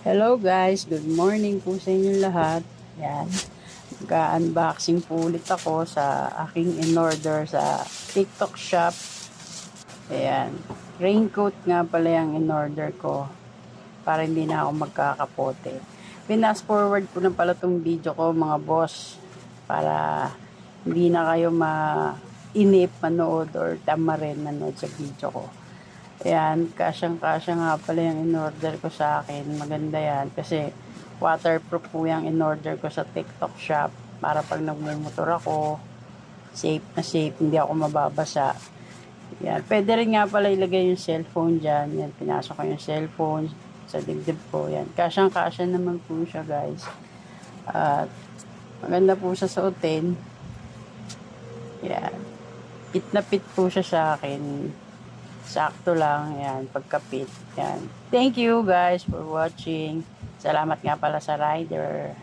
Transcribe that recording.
Hello guys, good morning po sa inyong lahat. Yan, mag-unboxing po ulit ako sa aking in-order sa TikTok shop. Ayan, raincoat nga pala yung in-order ko para hindi na ako magkakapote. Pinas forward ko na pala tong video ko mga boss para hindi na kayo mainip manood or tamarin manood sa video ko. Ayan, kasyang-kasya nga pala yung in-order ko sa akin. Maganda yan kasi waterproof po yung in-order ko sa TikTok shop para pag nagmumotor ako, safe, hindi ako mababasa. Yan, pwede rin nga pala ilagay yung cellphone dyan. Yan, pinasok ko yung cellphone sa dibdib ko. Yan, kasyang-kasya naman po siya guys. At maganda po siya suotin. Yan, fit na fit po siya sa akin. Sakto lang, yan, pagkapit, yan. Thank you guys for watching. Salamat nga pala sa rider.